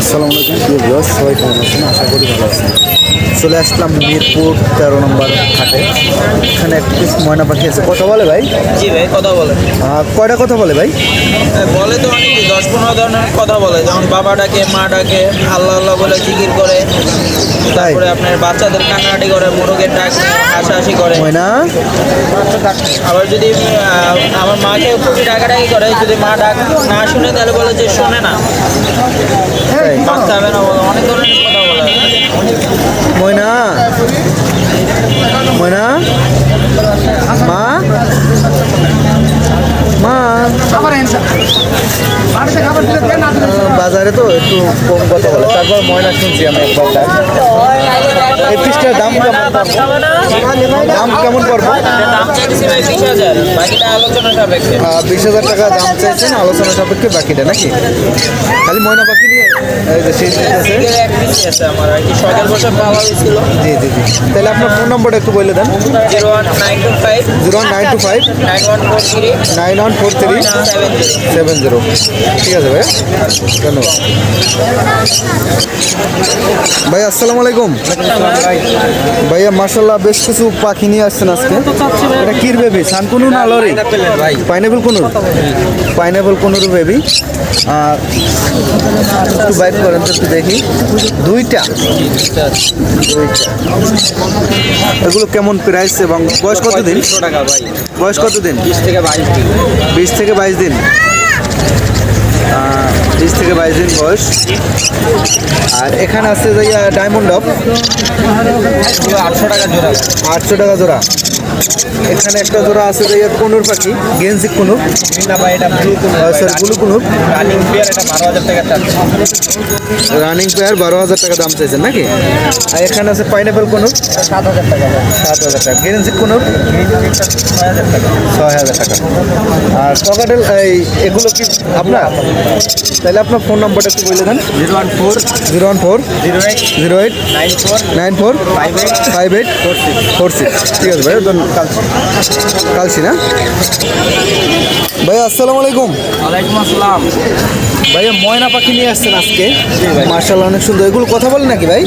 আসসালামু আলাইকুম প্রিয় ভিউয়ার্স, সবাই কেমন আছেন? আশা করি ভালো আছেন। চলে আসলাম মিরপুর 13 নম্বর হাটে। এখানে এক পিস ময়না পাখি আছে। কথা বলে ভাই? জি ভাই, কথা বলে। কয়টা কথা বলে ভাই? বলে তো অনেকই, 10-15 ধরনের কথা বলে, যেমন বাবা ডাকে, মা ডাকে, আল্লাহ আল্লাহ বলে জিকির করে, তারপরে আপনার বাচ্চাদের কান্নাকাটি করে, মোরগের ডাক হাসাহাসি করে। ময়না আবার যদি আমার মাকে খুবই ডাকাডাকি করে, যদি মা ডাক না শুনে তাহলে বলে যে শোনে না, তাই? বাচ্চা হবে না, বলে অনেক ধরনের কথা বলে। ময়না ময়না মা মা বাজারে তো একটু কম কথা বলে, তারপর ময়না শুনছি আমি একবার ডাক। এই পিসটার দাম কেমন পড়বো? দাম চাইছি ভাই 20,000, বাকিটা আলোচনা সাপেক্ষে। 20,000 টাকা দাম চাইছেন, আলোচনা সাপেক্ষে বাকিটা নাকি? খালি ময়না পাখি নিয়ে এই যে সেই আছে। এক পিসি আছে আমার, আর কি শখের বসে পাওয়া হয়েছিল। জি জি জি। তাহলে আপনার ফোন নম্বরটা একটু বলে দেন। 01925 01925 9143 9143 70। ঠিক আছে ভাই, ধন্যবাদ ভাই। আসসালামু আলাইকুম ভাইয়া। মার্শাল্লাহ বেশ কিছু পাখি নিয়ে আসছেন আজকে। এটা কির বেবি? সানকুনু না লরি? পাইনাপেল কুনুর। পাইনাপেল কুনুর বেবি। আর একটু বাইট করেন তো, একটু দেখি। দুইটা। এগুলো কেমন প্রাইস এবং বয়স কতদিন? টাকা ভাই। বয়স কতদিন? 20 থেকে 22 দিন। 20 থেকে 22 দিন। 20 থেকে 22 দিন বয়স। আর এখানে আছে যে ডায়মন্ড ডগ, 800 টাকা জোড়া। 800 টাকা জোড়া। এখানে একটা জোড়া আছে যে কুনুর পাখি, গেঞ্জি কুনুর। না ভাই, এটা ব্লু কোন স্যার ব্লু কুনুর। রানিং পেয়ার, এটা 12,000 টাকা চাচ্ছে। রানিং পেয়ার 12,000 টাকা দাম চাইছেন নাকি? আর এখানে আছে পাইনাপেল কুনুর, 7,000 টাকা। 7,000 টাকা। গেঞ্জি কুনুর 6,000 টাকা। 6,000 টাকা। আর পকেটেল এগুলো কি আপনার? তাহলে আপনার ফোন নাম্বারটা একটু বলে দেন। 014 014 08 08 94 94 58 58 46। ঠিক আছে ভাই, কালসি না ভাই? আসসালামু আলাইকুম ওয়ালাইকুম আসসালাম। ভাইয়া। ময়না পাখি নিয়ে আসছেন আজকে, মার্শাল্লাহ অনেক সুন্দর। এগুলো কথা বলে নাকি ভাই?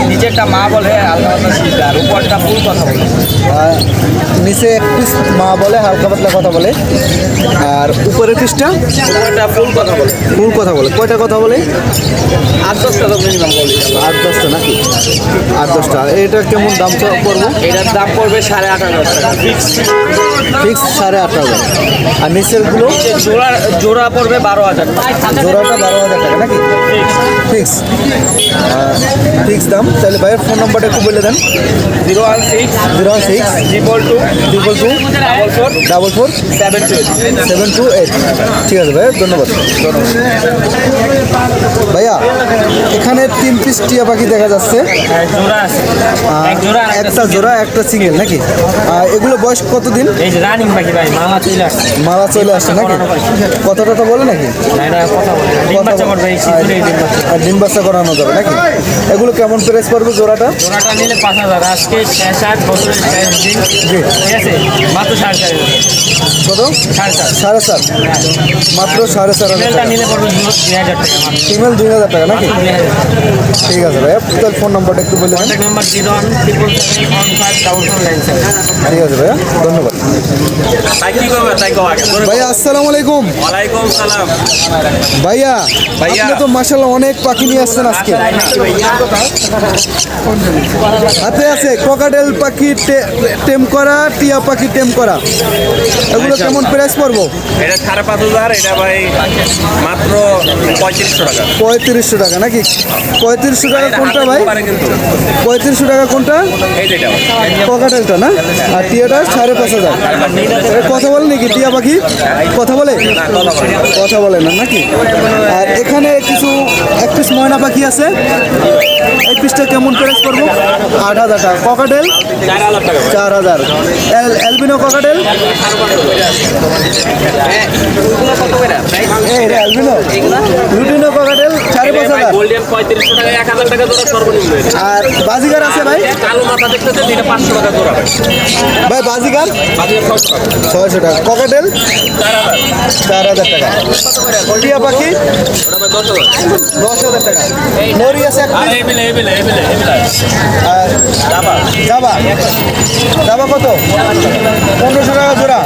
নিচে একটা মা বলে, আল্লাহ আল্লাহ, আর উপরটা ফুল কথা বলে। নিচে এক পিস মা বলে, হালকা পাতলা কথা বলে। আর উপরের পিসটা উপরটা ফুল কথা বলে। ফুল কথা বলে। কয়টা কথা বলে? 8-10টা তো মিনিমাম বলি। 8-10টা নাকি? 8-10টা। এটা কেমন দাম পড়বো? এটার দাম পড়বে 8,500 টাকা ফিক্স। ফিক্স 8,500। আর নিচেরগুলো জোড়া পড়বে 12,000 টাকা। জোড়াটা 12,000 টাকা নাকি? ফিক্স। ফিক্স দাম। তাহলে ভাইয়ের ফোন নাম্বারটা একটু বলে দেন। 016 016 222 222 44 44 728। 728। ঠিক আছে ভাইয়া, ধন্যবাদ। ভাইয়া এখানে 3 পিস টিয়া পাখি দেখা যাচ্ছে। জোড়া আছে, এক জোড়া আর একটা জোড়া, একটা সিঙ্গেল নাকি? এগুলো বয়স কতদিন? এই যে রানিং পাখি ভাই, মামা চলে আসছে। মালা চলে আসছে নাকি? কত টাকা বলে নাকি? না, এটা কথা বলে না। ডিম বাচ্চা করবে এই শীতের, ডিম বাচ্চা। আর ডিম বাচ্চা করানো যাবে নাকি? এগুলো কেমন প্রাইস পড়বে জোড়াটা? জোড়াটা নিলে 5,000। আজকে 6-7 বছরের টাইম দিন, জি। ঠিক আছে, মাত্র 4,500। কত? 4,500। 4.5। মাত্র 4.5 ফিমেলটা নিলে পড়বে 2,000 টাকা মাত্র। ফিমেল 2,000 টাকা নাকি? 2,000। ঠিক আছে ভাইয়া, তার ফোন নাম্বারটা একটু বলে দেন। Contact number 01777154497। ঠিক আছে ভাইয়া, ধন্যবাদ। ভাই কি করবে তাই কও আগে। ভাইয়া আসসালামু আলাইকুম ওয়ালাইকুম সালাম। ভাইয়া। আপনি তো মাশাআল্লাহ অনেক পাখি নিয়ে আসছেন আজকে। হাতে আছে ককাটেল পাখি টেম করা, টিয়া পাখি টেম করা। এগুলো কেমন প্রাইস পড়বো? এটা 5,500। এটা ভাই মাত্র 3500 টাকা। 3500 টাকা নাকি? 3500 টাকা কোনটা ভাই? কিন্তু 3500 টাকা কোনটা? এই যেটা ককাটেলটা না? আর টিয়াটা 5,500। কথা বলে নাকি টিয়া পাখি? কথা বলে? কথা বলে না নাকি? আর এখানে কিছু এক পিস ময়না পাখি আছে। এই পিসটা কেমন প্রাইস করবো? 8,000 টাকা। Cockatiel 4,000। Albino cockatiel albino lutino cockatiel 5,500। Colour golden 3500 টাকা 1000 টাকা জোড়া সর্বনিম্ন এটা। আর বাজিগার আছে ভাই? কালো মাথা দেখতেছেন এটা 500 টাকা জোড়া ভাই। ভাই বাজিগার বাকি 600 টাকা। 600 টাকা। ককাটেল 4000 টাকা। টিয়া পাখি ওটা ভাই 10000। 10,000 টাকা। নরি আছে এক আর piece। এই বিলে আর জাবা জাবা জাবা কত? 1500 টাকা জোড়া।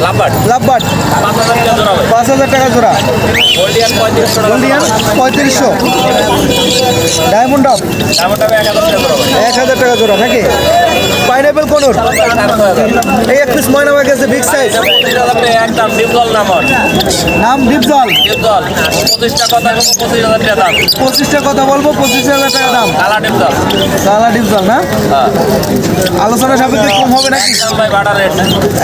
লাম্বার্ড লাভবাট 5000 টাকা জোড়া ভাই। 5000 টাকা জোড়া। গোল্ডেন 3500 টাকা। গোল্ডিয়ান 3500। ডায়মন্ড ডগ দামটা ভাই 1000 টাকা জোড়া ভাই। 1000 টাকা জোড়া নাকি? পাইনাপেল কোনোর এই এক পিস ময়না পাখি আছে বিগ সাইজ। একদম ডিপজল নামন নাম ডিপজল। ডিপজল 25টা কথা 25000 টাকা দাম। 25টা কথা বলবো, 25,000 টাকা দাম। কালা ডিপজল কালা ডিপজল না? আলোচনা সাপেক্ষে কম হবে নাকি? একদম ভাই বাটা রেট।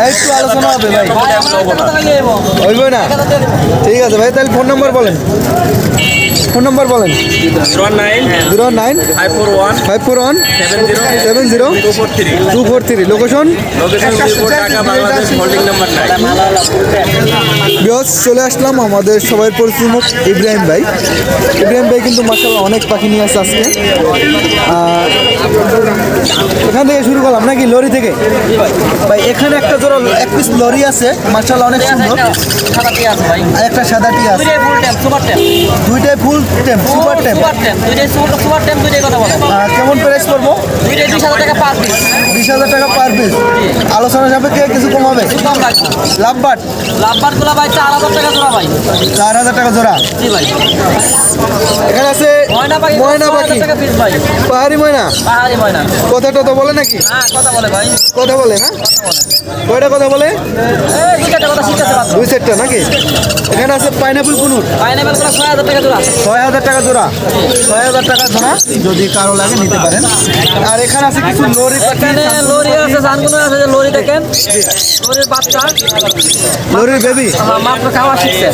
একটু আলোচনা হবে ভাই। না হইব না? ঠিক আছে ভাই, তাহলে ফোন নাম্বার বলেন। ফোন নাম্বার বলেন। 09 09 541 541 70 243 243। Location location Mirpur Dhaka Bangladesh holding number 9। বিয়স চলে আসলাম আমাদের সবাই পরিচিত মুখ ইব্রাহিম ভাই। ইব্রাহিম ভাই কিন্তু মাশাআল্লাহ অনেক পাখি নিয়ে আসছে আজকে। এখান থেকে শুরু করলাম নাকি? লরি থেকে ভাই এখানে একটা জোড়া এক পিস লরি আছে মাশাআল্লাহ অনেক সুন্দর। সাদাটি আছে ভাই। আর একটা সাদা টি আছে। দুইটাই ফুল ট্যাপ সুপার ট্যাপ। দুইটাই ফুল টেম সুপার টেম। সুপার ট্যাপ দুইটাই সুপার ট্যাপ দুইটাই কথা বলে। কেমন প্রাইস পড়বো? দুইটাই 20,000 টাকা পার পিস। 20,000 টাকা পার পিস। আলোচনা সাপেক্ষে কিছু কম হবে। কম রাখবো। লাভবাট লাভবার গুলা ভাই 4,000 টাকা জোড়া ভাই। 4,000 টাকা জোড়া। জি ভাই। এখানে আছে ময়না পাখি ময়না 6,000 পাখি টাকা পিস ভাই। পাহাড়ি ময়না। পাহাড়ি ময়না। কথা টথা বলে নাকি? হ্যাঁ কথা বলে ভাই। কথা বলে না? কয়টা কথা বলে? এই দুইটা কথা শিখতেছে বাচ্চা। দুই সেটটা নাকি? এখানে আছে পাইনাপল কুনুর পাইনাপেল গুলা 6,000 টাকা জোড়া। 6,000 টাকা জোড়া। 6,000 টাকা জোড়া যদি কারো লাগে নিতে পারেন। আর এখানে আছে কিছু লরি পাখি। এখানে লরি আছে সানগুলো আছে যে লরি দেখেন। লরির বাচ্চা লরির বেবি মাত্র খাওয়া শিখছে।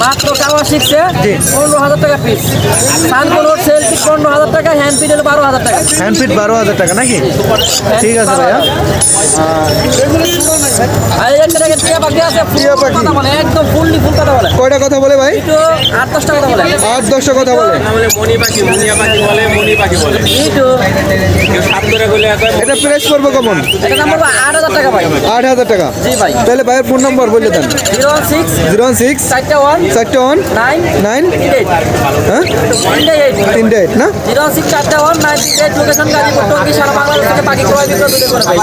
মাত্র খাওয়া শিখছে 15,000 টাকা পিস। সানগুলো সেল পিস 15,000 টাকা, হ্যান্ড পিডের 12,000 টাকা। হ্যান্ড ফিট 12,000 টাকা নাকি? ঠিক আছে ভাইয়া। আর একটা দেখেন টিয়া পাখি আছে, ফুল টিয়া পাখি। কথা বলে, একদম ফুললি ফুল কথা বলে। কয়টা কথা বলে ভাই? একটু 8-10টা কথা বলে। 8-10টা কথা বলে। বলে মনি পাখি মুনিয়া পাখি বলে মনি পাখি বলে একটু কেউ সাত ধরে বলে একবার এটা প্রাইস পড়বো কেমন? এটা নাম বলবো 8,000 টাকা ভাই। 8,000 টাকা। জি ভাই। তাহলে ভাইয়ের ফোন নম্বর বলে দেন। 06 06 41 41 9 9 38 হ্যাঁ 38 38 না? 06 41 9 38 লোকেশন গাজীপুর টঙ্গী, সারা বাংলাদেশ থেকে পাখি ক্রয় বিক্রয় করে ভাই।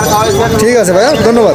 ঠিক আছে ভাইয়া, ধন্যবাদ।